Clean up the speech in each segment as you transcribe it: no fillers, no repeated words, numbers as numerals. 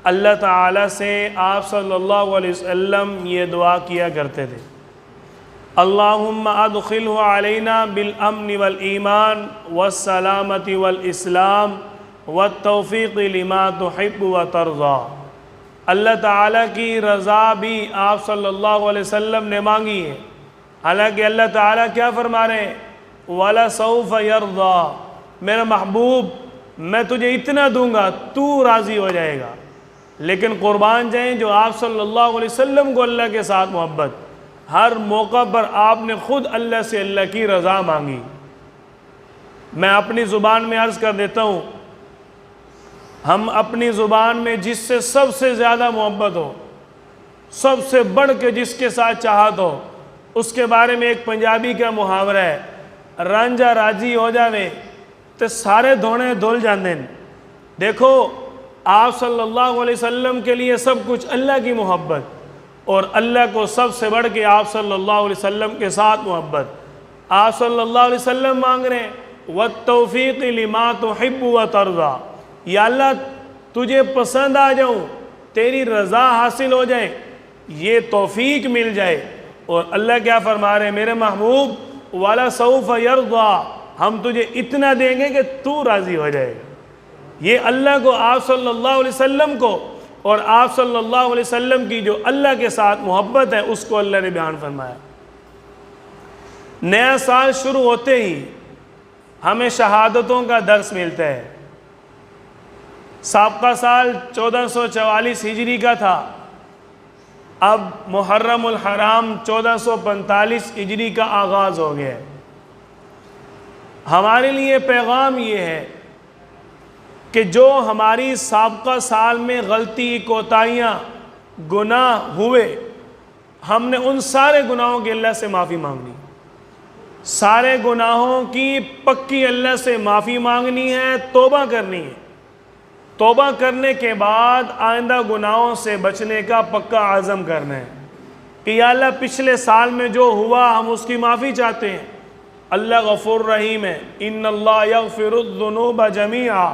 اللہ تعالیٰ سے آپ صلی اللہ علیہ وسلم یہ دعا کیا کرتے تھے، اللہم ادخلہ علینا بالامن والایمان والسلامت والاسلام والتوفیق لما تحب وترضى۔ اللہ تعالیٰ کی رضا بھی آپ صلی اللہ علیہ وسلم نے مانگی ہے، حالانکہ اللہ تعالیٰ کیا فرما رہے ہیں، وَلَسَوْفَ يَرْضَى، میرا محبوب میں تجھے اتنا دوں گا تو راضی ہو جائے گا۔ لیکن قربان جائیں جو آپ صلی اللہ علیہ وسلم کو اللہ کے ساتھ محبت، ہر موقع پر آپ نے خود اللہ سے اللہ کی رضا مانگی۔ میں اپنی زبان میں عرض کر دیتا ہوں، ہم اپنی زبان میں جس سے سب سے زیادہ محبت ہو، سب سے بڑھ کے جس کے ساتھ چاہت ہو، اس کے بارے میں ایک پنجابی کا محاورہ ہے، رانجھا راضی ہو جاوے تو سارے دھونے دھل جاندے۔ دیکھو آپ صلی اللہ علیہ وسلم کے لیے سب کچھ اللہ کی محبت، اور اللہ کو سب سے بڑھ کے آپ صلی اللہ علیہ وسلم کے ساتھ محبت۔ آپ صلی اللہ علیہ وسلم مانگ رہے ہیں وَالتَّوْفِيقِ لِمَا تُحِبُّ وَتَرْضَى، یا اللہ تجھے پسند آ جاؤں، تیری رضا حاصل ہو جائے، یہ توفیق مل جائے۔ اور اللہ کیا فرما رہے ہیں، میرے محبوب وَلَسَوْفَ يَرْضَى، ہم تجھے اتنا دیں گے کہ تو راضی ہو جائے گا۔ یہ اللہ کو، آپ صلی اللہ علیہ وسلم کو، اور آپ صلی اللہ علیہ وسلم کی جو اللہ کے ساتھ محبت ہے اس کو اللہ نے بیان فرمایا۔ نیا سال شروع ہوتے ہی ہمیں شہادتوں کا درس ملتا ہے۔ سابقہ سال 1444 ہجری کا تھا، اب محرم الحرام 1445 ہجری کا آغاز ہو گیا ہے۔ ہمارے لیے پیغام یہ ہے کہ جو ہماری سابقہ سال میں غلطی، کوتاہیاں، گناہ ہوئے، ہم نے ان سارے گناہوں کی اللہ سے معافی مانگنی، سارے گناہوں کی پکی اللہ سے معافی مانگنی ہے، توبہ کرنی ہے۔ توبہ کرنے کے بعد آئندہ گناہوں سے بچنے کا پکا عزم کرنا ہے کہ یا اللہ پچھلے سال میں جو ہوا ہم اس کی معافی چاہتے ہیں۔ اللہ غفور رحیم ہے، ان اللہ یغفر الذنوب جمیعا،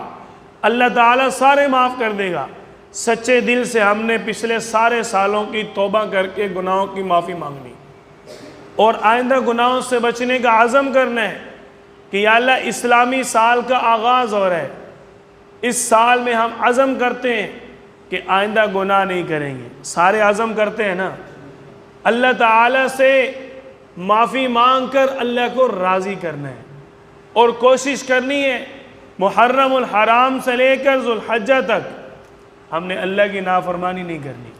اللہ تعالیٰ سارے معاف کر دے گا۔ سچے دل سے ہم نے پچھلے سارے سالوں کی توبہ کر کے گناہوں کی معافی مانگنی اور آئندہ گناہوں سے بچنے کا عزم کرنا ہے کہ یا اللہ اسلامی سال کا آغاز ہو رہا ہے، اس سال میں ہم عزم کرتے ہیں کہ آئندہ گناہ نہیں کریں گے۔ سارے عزم کرتے ہیں نا، اللہ تعالیٰ سے معافی مانگ کر اللہ کو راضی کرنا ہے اور کوشش کرنی ہے محرم الحرام سے لے کر ذوالحجہ تک ہم نے اللہ کی نافرمانی نہیں کرنی۔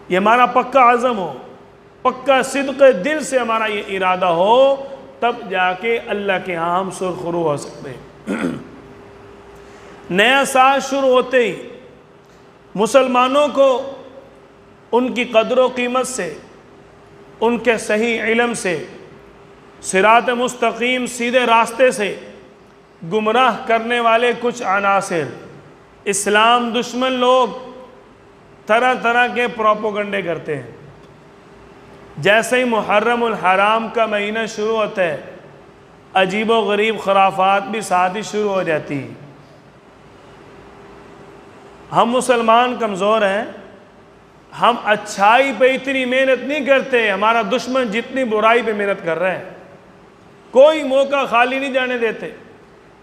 یہ ہمارا پکا عزم ہو، پکا صدق دل سے ہمارا یہ ارادہ ہو، تب جا کے اللہ کے ہاں ہم سرخرو ہو سکتے ہیں۔ نیا سال شروع ہوتے ہی مسلمانوں کو ان کی قدر و قیمت سے، ان کے صحیح علم سے، صراط مستقیم سیدھے راستے سے گمراہ کرنے والے کچھ عناصر، اسلام دشمن لوگ طرح طرح کے پروپیگنڈے کرتے ہیں۔ جیسے ہی محرم الحرام کا مہینہ شروع ہوتا ہے، عجیب و غریب خرافات بھی ساتھ ہی شروع ہو جاتی ہیں۔ ہم مسلمان کمزور ہیں، ہم اچھائی پہ اتنی محنت نہیں کرتے، ہمارا دشمن جتنی برائی پہ محنت کر رہے ہیں، کوئی موقع خالی نہیں جانے دیتے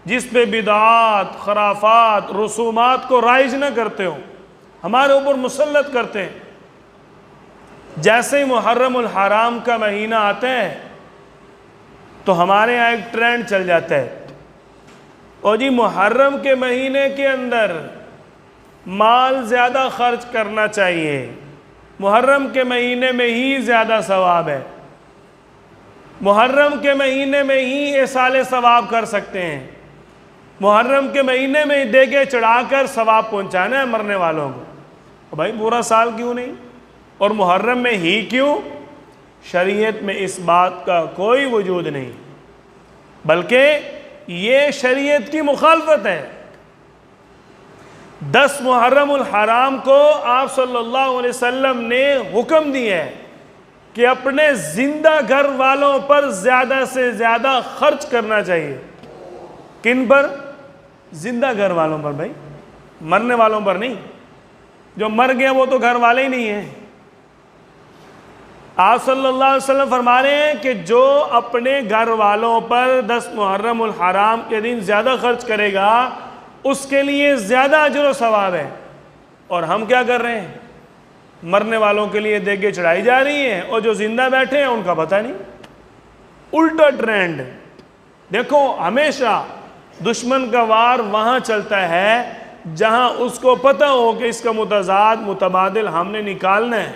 جس پہ بدعات، خرافات، رسومات کو رائج نہ کرتے ہوں، ہمارے اوپر مسلط کرتے ہیں۔ جیسے ہی محرم الحرام کا مہینہ آتا ہے تو ہمارے یہاں ایک ٹرینڈ چل جاتا ہے، اور جی محرم کے مہینے کے اندر مال زیادہ خرچ کرنا چاہیے، محرم کے مہینے میں ہی زیادہ ثواب ہے، محرم کے مہینے میں ہی ایصال ثواب کر سکتے ہیں، محرم کے مہینے میں ہی دیگے چڑھا کر ثواب پہنچانا ہے مرنے والوں کو۔ بھائی پورا سال کیوں نہیں، اور محرم میں ہی کیوں؟ شریعت میں اس بات کا کوئی وجود نہیں، بلکہ یہ شریعت کی مخالفت ہے۔ 10 محرم الحرام کو آپ صلی اللہ علیہ وسلم نے حکم دیا ہے کہ اپنے زندہ گھر والوں پر زیادہ سے زیادہ خرچ کرنا چاہیے۔ کن پر؟ زندہ گھر والوں پر، بھائی مرنے والوں پر نہیں۔ جو مر گیا وہ تو گھر والے ہی نہیں ہیں۔ آپ صلی اللہ علیہ وسلم فرما رہے ہیں کہ جو اپنے گھر والوں پر 10 محرم الحرام کے دن زیادہ خرچ کرے گا اس کے لیے زیادہ اجر و ثواب ہے۔ اور ہم کیا کر رہے ہیں؟ مرنے والوں کے لیے دیگیں چڑھائی جا رہی ہیں اور جو زندہ بیٹھے ہیں ان کا پتہ نہیں۔ الٹا ٹرینڈ۔ دیکھو ہمیشہ دشمن کا وار وہاں چلتا ہے جہاں اس کو پتہ ہو کہ اس کا متضاد متبادل ہم نے نکالنا ہے،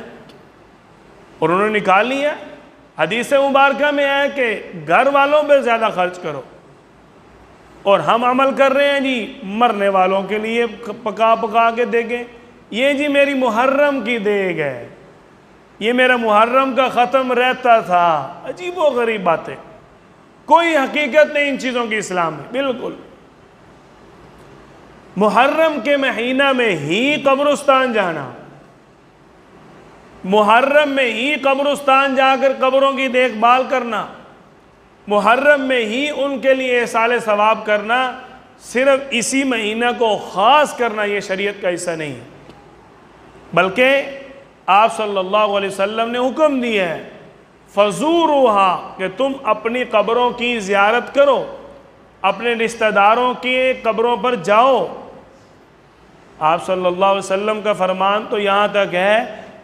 اور انہوں نے نکال لیا۔ حدیث مبارکہ میں ہے کہ گھر والوں پہ زیادہ خرچ کرو، اور ہم عمل کر رہے ہیں جی مرنے والوں کے لیے پکا پکا کے دیگیں، یہ جی میری محرم کی دیگ ہے، یہ میرا محرم کا ختم رہتا تھا۔ عجیب و غریب باتیں، کوئی حقیقت نہیں ان چیزوں کی اسلام میں بالکل۔ محرم کے مہینہ میں ہی قبرستان جانا، محرم میں ہی قبرستان جا کر قبروں کی دیکھ بھال کرنا، محرم میں ہی ان کے لیے احصال ثواب کرنا، صرف اسی مہینہ کو خاص کرنا یہ شریعت کا حصہ نہیں ہے، بلکہ آپ صلی اللہ علیہ وسلم نے حکم دیا ہے فَزُورُوهَا کہ تم اپنی قبروں کی زیارت کرو، اپنے رشتہ داروں کی قبروں پر جاؤ۔ آپ صلی اللہ علیہ وسلم کا فرمان تو یہاں تک ہے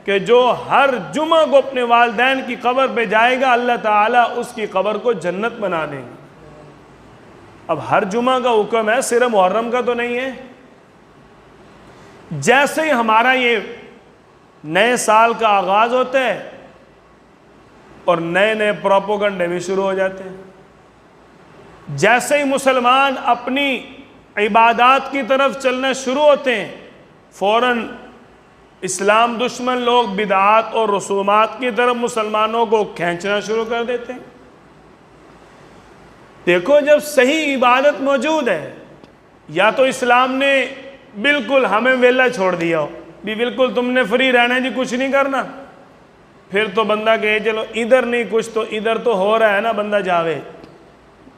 کہ جو ہر جمعہ کو اپنے والدین کی قبر پہ جائے گا اللہ تعالیٰ اس کی قبر کو جنت بنا دیں گے۔ اب ہر جمعہ کا حکم ہے، صرف محرم کا تو نہیں ہے۔ جیسے ہی ہمارا یہ نئے سال کا آغاز ہوتا ہے اور نئے نئے پروپیگنڈے بھی شروع ہو جاتے ہیں، جیسے ہی مسلمان اپنی عبادات کی طرف چلنا شروع ہوتے ہیں فوراً اسلام دشمن لوگ بدعات اور رسومات کی طرف مسلمانوں کو کھینچنا شروع کر دیتے ہیں۔ دیکھو جب صحیح عبادت موجود ہے، یا تو اسلام نے بالکل ہمیں ویلا چھوڑ دیا ہو بھی بالکل تم نے فری رہنا ہے جی، کچھ نہیں کرنا، پھر تو بندہ کہے چلو ادھر نہیں کچھ تو ادھر تو ہو رہا ہے نا، بندہ جاوے۔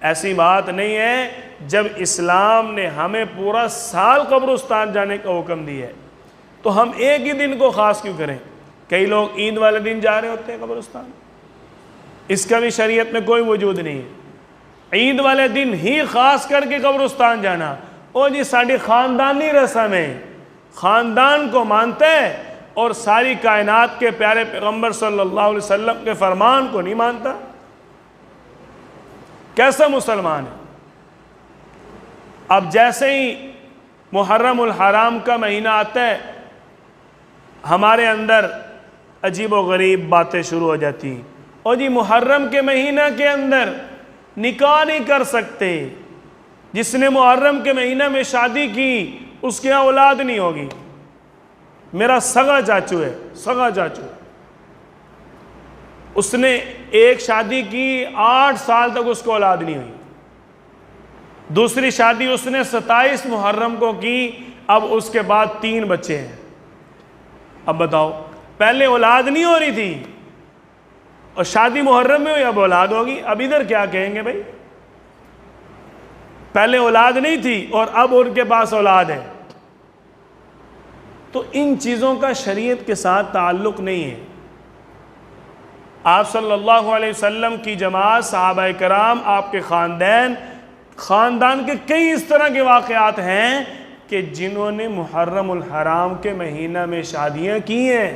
ایسی بات نہیں ہے۔ جب اسلام نے ہمیں پورا سال قبرستان جانے کا حکم دیا ہے تو ہم ایک ہی دن کو خاص کیوں کریں؟ کئی لوگ عید والے دن جا رہے ہوتے ہیں قبرستان، اس کا بھی شریعت میں کوئی وجود نہیں ہے۔ عید والے دن ہی خاص کر کے قبرستان جانا، او جی ساری خاندانی رسم ہے، خاندان کو مانتا ہے اور ساری کائنات کے پیارے پیغمبر صلی اللہ علیہ وسلم کے فرمان کو نہیں مانتا، کیسا مسلمان ہے؟ اب جیسے ہی محرم الحرام کا مہینہ آتا ہے ہمارے اندر عجیب و غریب باتیں شروع ہو جاتی ہیں، اور جی محرم کے مہینہ کے اندر نکاح نہیں کر سکتے، جس نے محرم کے مہینہ میں شادی کی اس کے یہاں اولاد نہیں ہوگی۔ میرا سگا چاچو ہے، سگا چاچو، اس نے ایک شادی کی 8 سال تک اس کو اولاد نہیں ہوئی، دوسری شادی اس نے 27 محرم کو کی، اب اس کے بعد 3 بچے ہیں۔ اب بتاؤ، پہلے اولاد نہیں ہو رہی تھی اور شادی محرم میں ہوئی، اب اولاد ہوگی، اب ادھر کیا کہیں گے بھائی؟ پہلے اولاد نہیں تھی اور اب ان کے پاس اولاد ہے۔ تو ان چیزوں کا شریعت کے ساتھ تعلق نہیں ہے۔ آپ صلی اللہ علیہ وسلم کی جماعت، صحابہ کرام، آپ کے خاندان کے کئی اس طرح کے واقعات ہیں کہ جنہوں نے محرم الحرام کے مہینہ میں شادیاں کی ہیں۔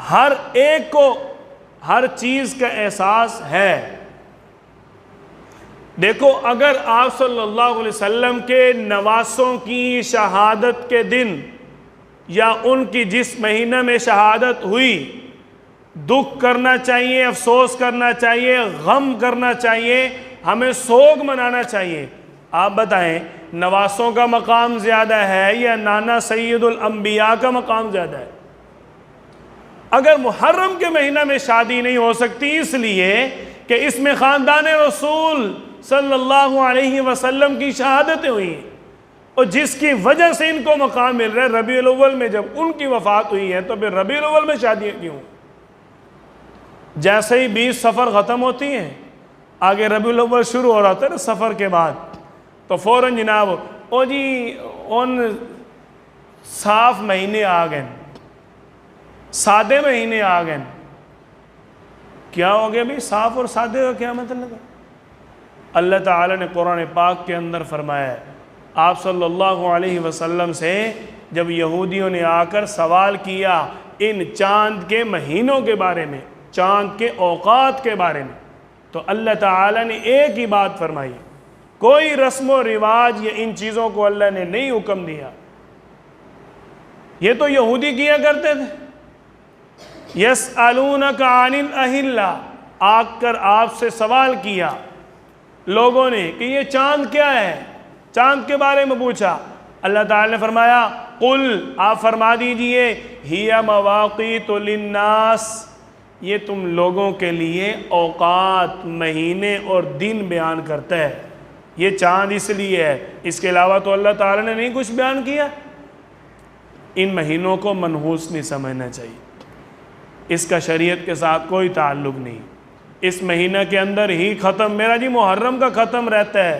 ہر ایک کو ہر چیز کا احساس ہے۔ دیکھو اگر آپ صلی اللہ علیہ وسلم کے نواسوں کی شہادت کے دن یا ان کی جس مہینہ میں شہادت ہوئی، دکھ کرنا چاہیے، افسوس کرنا چاہیے، غم کرنا چاہیے، ہمیں سوگ منانا چاہیے۔ آپ بتائیں نواسوں کا مقام زیادہ ہے یا نانا سید الانبیاء کا مقام زیادہ ہے؟ اگر محرم کے مہینہ میں شادی نہیں ہو سکتی اس لیے کہ اس میں خاندان رسول صلی اللہ علیہ وسلم کی شہادتیں ہوئی ہیں، اور جس کی وجہ سے ان کو مقام مل رہا ہے ربیع الاول میں، جب ان کی وفات ہوئی ہے تو پھر ربیع الاول میں شادیاں کیوں؟ جیسے ہی 20 سفر ختم ہوتی ہیں، آگے ربیع الاول شروع ہو رہا تھا نا سفر کے بعد، تو فوراً جناب او جی ان صاف مہینے آ گئے، سادے مہینے آ گئے. کیا ہو گیا بھی صاف اور سادے کا کیا مطلب ہے؟ اللہ تعالیٰ نے قرآن پاک کے اندر فرمایا ہے، آپ صلی اللہ علیہ وسلم سے جب یہودیوں نے آ کر سوال کیا ان چاند کے مہینوں کے بارے میں، چاند کے اوقات کے بارے میں، تو اللہ تعالیٰ نے ایک ہی بات فرمائی، کوئی رسم و رواج یا ان چیزوں کو اللہ نے نہیں حکم دیا. یہ تو یہودی کیا کرتے تھے. یسألونک عن الأہلہ، آ کر آپ سے سوال کیا لوگوں نے کہ یہ چاند کیا ہے، چاند کے بارے میں پوچھا. اللہ تعالی نے فرمایا قل، آپ فرما دیجئے، ہی مواقیت للناس، یہ تم لوگوں کے لیے اوقات، مہینے اور دن بیان کرتا ہے. یہ چاند اس لیے ہے، اس کے علاوہ تو اللہ تعالی نے نہیں کچھ بیان کیا. ان مہینوں کو منحوس نہیں سمجھنا چاہیے، اس کا شریعت کے ساتھ کوئی تعلق نہیں. اس مہینہ کے اندر ہی ختم، میرا جی محرم کا ختم رہتا ہے،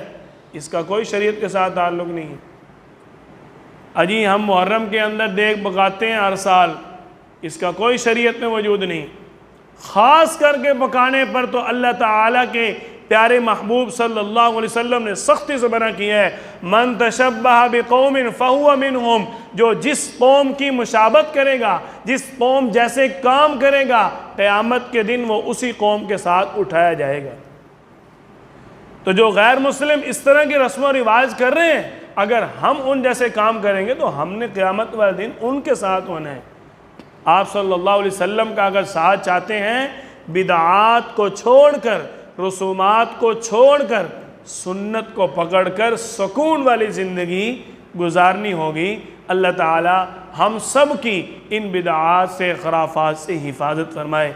اس کا کوئی شریعت کے ساتھ تعلق نہیں. اجی ہم محرم کے اندر دیگ پکاتے ہیں ہر سال، اس کا کوئی شریعت میں وجود نہیں. خاص کر کے پکانے پر تو اللہ تعالیٰ کے پیارے محبوب صلی اللہ علیہ وسلم نے سختی سے منع کیا ہے، من تشبہ بقوم فہو منہم، جو جس قوم کی مشابہت کرے گا، جس قوم جیسے کام کرے گا، قیامت کے دن وہ اسی قوم کے ساتھ اٹھایا جائے گا. تو جو غیر مسلم اس طرح کے رسم و رواج کر رہے ہیں، اگر ہم ان جیسے کام کریں گے تو ہم نے قیامت والے دن ان کے ساتھ ہونا ہے. آپ صلی اللہ علیہ وسلم کا اگر ساتھ چاہتے ہیں، بدعات کو چھوڑ کر، رسومات کو چھوڑ کر، سنت کو پکڑ کر سکون والی زندگی گزارنی ہوگی. اللہ تعالی ہم سب کی ان بدعات سے، خرافات سے حفاظت فرمائے.